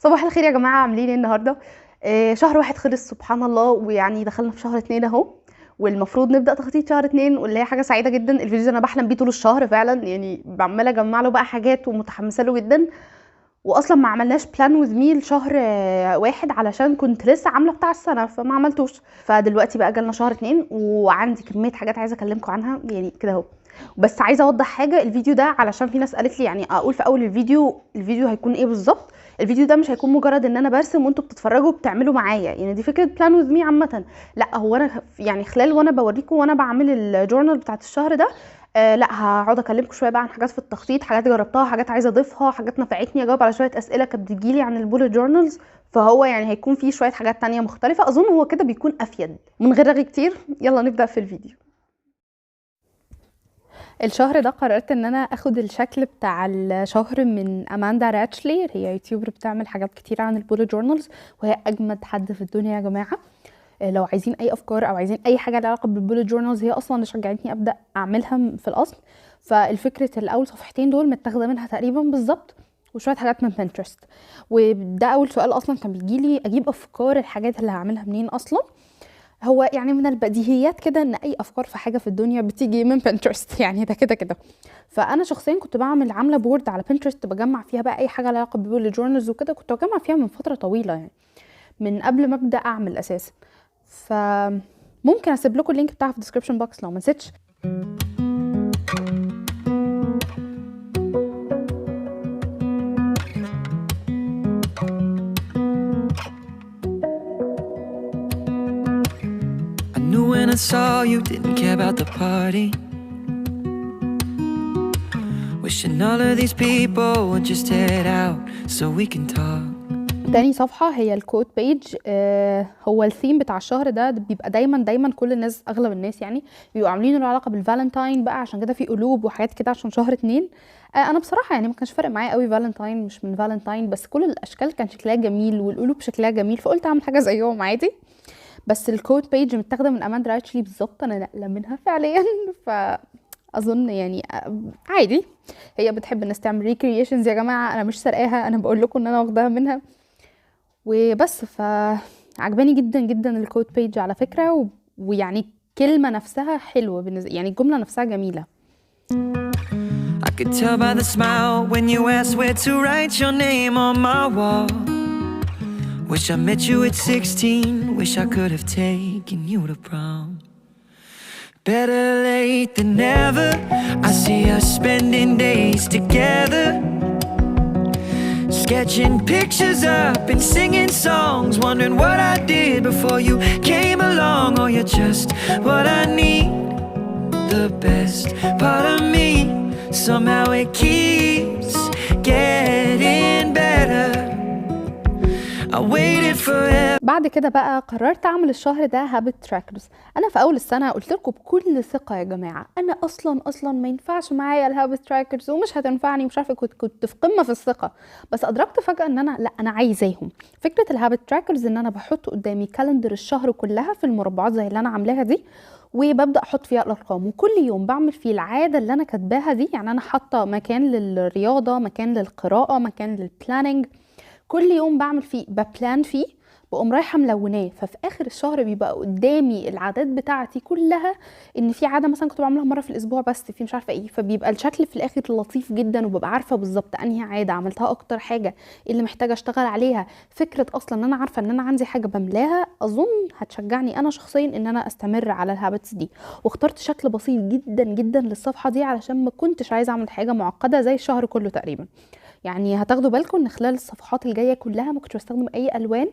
صباح الخير يا جماعة، عاملين ايه النهاردة؟ شهر واحد خلص سبحان الله، ويعني دخلنا في شهر اتنين اهو. والمفروض نبدأ تخطيط شهر اتنين، واللي هي حاجة سعيدة جدا. الفيديو ده انا بحلم بيه طول الشهر فعلا، يعني عمالة اجمع له بقى حاجات ومتحمسة له جدا. واصلا ما عملناش بلان وذ مي لشهر واحد، علشان كنت لسه عاملة بتاع السنة فما عملتوش. فدلوقتي بقى جالنا شهر اتنين، وعندي كمية حاجات عايزة اكلمكم عنها يعني كده اهو. بس عايزه اوضح حاجه، الفيديو ده علشان في ناس قالت لي يعني اقول في اول الفيديو هيكون ايه بالظبط. الفيديو ده مش هيكون مجرد ان انا برسم وانتوا بتتفرجوا بتعملوا معايا، يعني دي فكره بلان وذ مي عامه. لا، هو انا يعني خلال وانا بوريكم وانا بعمل الجورنال بتاعت الشهر ده. لا، هقعد اكلمكم شويه بقى عن حاجات في التخطيط، حاجات جربتها، حاجات عايزه اضيفها، حاجات نفعتني، اجاوب على شويه اسئله كانت بتجيلي عن البولت جورنالز. فهو يعني هيكون فيه شويه حاجات تانية مختلفه، اظن هو كده بيكون افيد من غير رغي كتير. يلا نبدا في الفيديو. الشهر ده قررت ان انا اخد الشكل بتاع الشهر من اماندا راتشلي، هي يوتيوبر بتعمل حاجات كتير عن البولت جورنالز، وهي اجمد حد في الدنيا يا جماعه. لو عايزين اي افكار او عايزين اي حاجه لها علاقه بالبولت جورنالز، هي اصلا اللي شجعتني ابدا اعملها في الاصل. فالفكره الاول صفحتين دول متاخده منها تقريبا بالظبط، وشويه حاجات من بنترست. وده اول سؤال اصلا كان بيجيلي، اجيب افكار الحاجات اللي هعملها منين اصلا. هو يعني من البديهيات كده ان اي افكار في حاجه في الدنيا بتيجي من بنترست يعني ده كده كده. فانا شخصيا كنت عامله بورد على بنترست بجمع فيها بقى اي حاجه لها علاقه بالبولت جورنالز وكده، كنت بجمع فيها من فتره طويله يعني، من قبل ما ابدا اعمل اساسا. فممكن اسيب لكم اللينك بتاعها في الديسكربشن بوكس لو ما نسيتش. I knew when I saw you didn't care about the party. Wishing all of these people would just head out so we can talk. تاني صفحة هي الكوت بيج. هو الثيم بتاع الشهر ده بيبقى دايما كل الناس، اغلب الناس يعني بيبقوا عاملين له علاقة بالفالنتاين بقى، عشان كده في قلوب وحاجات كده عشان شهر اتنين. انا بصراحة يعني ما كانش فارق معايا قوي فالنتاين مش من فالنتاين، بس كل الاشكال كان شكلها جميل والقلوب شكلها جميل، فقلت اعمل حاجة زيهم عادي. بس الكوت بيج متاخده من اماندا راتشلي بالظبط، انا نقله منها فعليا فاظن يعني عادي. هي بتحب الناس تعمل ريكرييشنز يا جماعه، انا مش سرقاها، انا بقول لكم ان انا واخداها منها وبس. عجباني جدا جدا الكوت بيج على فكره، ويعني الكلمه نفسها حلوه بالنسبه، يعني الجمله نفسها جميله. I could tell by the smile when you asked where to write your name on my wall. Wish I met you at 16. Wish I could have taken you to prom. Better late than never. I see us spending days together, sketching pictures up and singing songs, wondering what I did before you came along. Oh, you're just what I need, the best part of me. Somehow it keeps getting better. I waited forever. بعد كده بقى قررت اعمل الشهر ده هابت تراكرز. انا في اول السنه قلت لكم بكل ثقه يا جماعه، انا اصلا ما ينفعش معايا الهابت تراكرز ومش هتنفعني، مش عارفه، كنت في قمه في الثقه. بس ادركت فجاه ان انا عايزاهم. فكره الهابت تراكرز ان انا بحط قدامي كالندر الشهر كلها في المربعات زي اللي انا عاملاها دي، وببدا احط فيها الارقام، وكل يوم بعمل فيه العاده اللي انا كاتباها دي. يعني انا حاطه مكان للرياضه، مكان للقراءه، مكان للبلاننج. كل يوم بعمل فيه ببلان فيه، بقوم رايحه ملوناه. ففي اخر الشهر بيبقى قدامي العادات بتاعتي كلها، ان في عاده مثلا كنت بعملها مره في الاسبوع بس في مش عارفه ايه، فبيبقى الشكل في الاخر لطيف جدا، وببقى عارفه بالظبط انهي عاده عملتها اكتر حاجه، اللي محتاجه اشتغل عليها. فكره اصلا ان انا عارفه ان انا عندي حاجه بملاها، اظن هتشجعني انا شخصيا ان انا استمر على الهابتس دي. واخترت شكل بسيط جدا جدا للصفحه دي، علشان ما كنتش عايزه اعمل حاجه معقده زي الشهر كله تقريبا. يعني هتاخدوا بالكم ان خلال الصفحات الجايه كلها ما كنتش بستخدم اي الوان.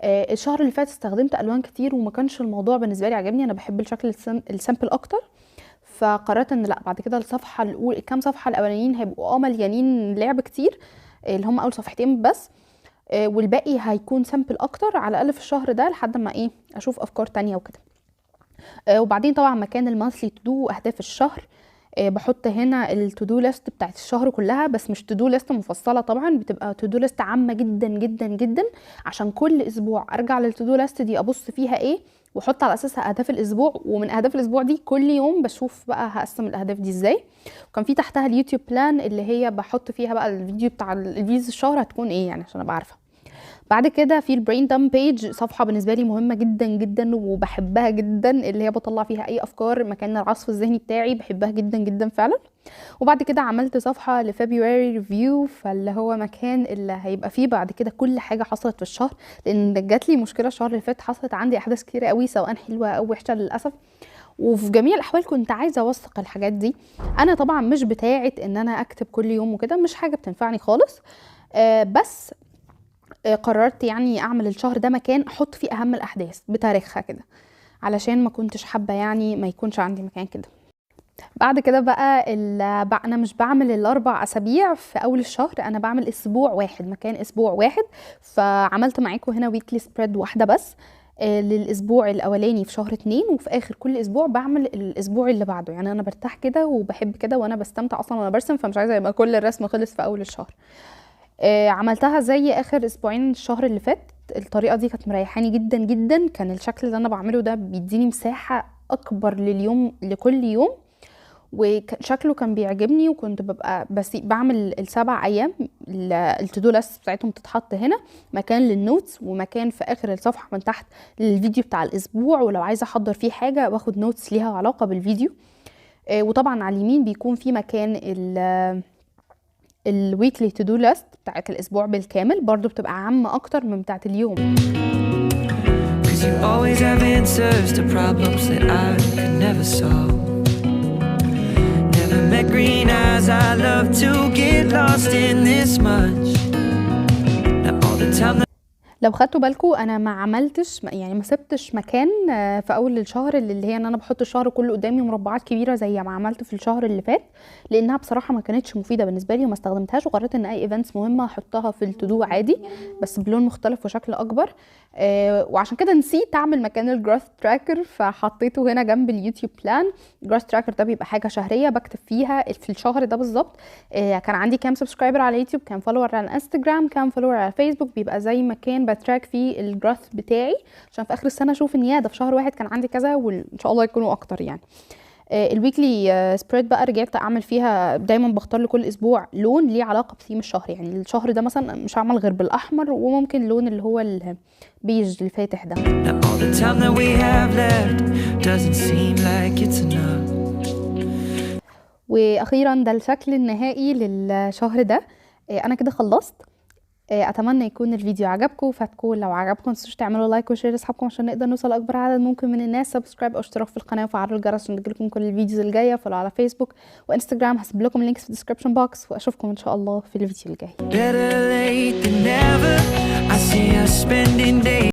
الشهر اللي فات استخدمت الوان كتير وما كانش الموضوع بالنسبه لي عجبني، انا بحب الشكل السامبل اكتر. فقررت ان لا، بعد كده الصفحه الاولى، كام صفحه الاولانيين هيبقوا مليانين لعب كتير، اللي هم اول صفحتين بس. والباقي هيكون سامبل اكتر على الاقل في الشهر ده، لحد ما اشوف افكار تانية وكده. وبعدين طبعا مكان المانثلي تو دو واهداف الشهر، بحط هنا التو دو ليست بتاعت الشهر كلها، بس مش تو دو ليست مفصله طبعا، بتبقى تو دو ليست عامه جدا جدا جدا، عشان كل اسبوع ارجع للتو دو ليست دي ابص فيها ايه، واحط على اساسها اهداف الاسبوع، ومن اهداف الاسبوع دي كل يوم بشوف بقى هقسم الاهداف دي ازاي. وكان في تحتها اليوتيوب بلان اللي هي بحط فيها بقى الفيديو بتاع الفيديوز الشهر هتكون ايه يعني عشان ابقى عارفه. بعد كده في البرين دامب بيج، صفحه بالنسبه لي مهمه جدا جدا وبحبها جدا، اللي هي بطلع فيها اي افكار مكان العصف الذهني بتاعي، بحبها جدا جدا فعلا. وبعد كده عملت صفحه لفبراير ريفيو، فاللي هو مكان اللي هيبقى فيه بعد كده كل حاجه حصلت في الشهر، لان جات لي مشكله الشهر اللي فات، حصلت عندي احداث كتيره قوي سواء حلوه او وحشه للاسف، وفي جميع الاحوال كنت عايزه اوثق الحاجات دي. انا طبعا مش بتاعه ان انا اكتب كل يوم وكده، مش حاجه بتنفعني خالص. بس قررت يعني اعمل الشهر ده مكان احط فيه اهم الاحداث بتاريخها كده، علشان ما كنتش حابه يعني ما يكونش عندي مكان كده. بعد كده بقى انا مش بعمل ال4 اسابيع في اول الشهر، انا بعمل اسبوع واحد، مكان اسبوع واحد. فعملت معاكم هنا ويكلي سبريد واحده بس للاسبوع الاولاني في شهر 2، وفي اخر كل اسبوع بعمل الاسبوع اللي بعده. يعني انا برتاح كده وبحب كده، وانا بستمتع اصلا وانا برسم، فمش عايزه يبقى كل الرسم خلص في اول الشهر. عملتها زي اخر اسبوعين الشهر اللي فات. الطريقه دي كانت مريحاني جدا جدا، كان الشكل اللي انا بعمله ده بيديني مساحه اكبر لليوم لكل يوم، وشكله كان بيعجبني. وكنت ببقى بس بعمل ال7 ايام التودو ليست بتاعتهم تتحط هنا، مكان للنوتس ومكان في اخر الصفحه من تحت للفيديو بتاع الاسبوع، ولو عايزه احضر فيه حاجه باخد نوتس ليها علاقه بالفيديو. وطبعا على اليمين بيكون في مكان الويكلي تو دو ليست بتاعت الاسبوع بالكامل، برضو بتبقى عامه اكتر من بتاعت اليوم. Cause you always have answers to problems that I could never solve. Never met green eyes, I love to get lost in this much. Now all the time that لو خدتوا بالكم انا ما عملتش يعني ما سبتش مكان في اول الشهر اللي هي ان انا بحط الشهر كله قدامي مربعات كبيره زي ما عملت في الشهر اللي فات، لانها بصراحه ما كانتش مفيده بالنسبه لي وما استخدمتهاش، وقررت ان اي ايفنتس مهمه احطها في التودو عادي بس بلون مختلف وشكل اكبر. وعشان كده نسيت اعمل مكان الجروث تراكر، فحطيته هنا جنب اليوتيوب بلان. الجروث تراكر ده بيبقى حاجه شهريه بكتب فيها في الشهر ده بالظبط كان عندي كام سبسكرايبر على يوتيوب، كام فولور على انستجرام، كام فولور على فيسبوك، بيبقى زي مكان بتراك فيه الجروث بتاعي عشان في اخر السنه اشوف ان ده في شهر واحد كان عندي كذا، وان شاء الله يكونوا اكتر يعني. الويكلي سبريد بقى رجعت اعمل فيها، دايما بختار لكل اسبوع لون ليه علاقه بثيم الشهر. يعني الشهر ده مثلا مش هعمل غير بالاحمر، وممكن لون اللي هو البيج الفاتح ده. all the time that we have left doesn't seem like it's enough. واخيرا ده الشكل النهائي للشهر ده. انا كده خلصت. اتمنى يكون الفيديو عجبكم وفاتكم. لو عجبكم متنسوش تعملوا لايك وشير لاصحابكم عشان نقدر نوصل لاكبر عدد ممكن من الناس. سبسكرايب او اشتراك في القناه وفعلوا الجرس عشان تجيلكم كل الفيديوز الجايه. فولو على فيسبوك وانستجرام، هسيب لكم اللينكس في الديسكربشن بوكس، واشوفكم ان شاء الله في الفيديو الجاي. Better late than never.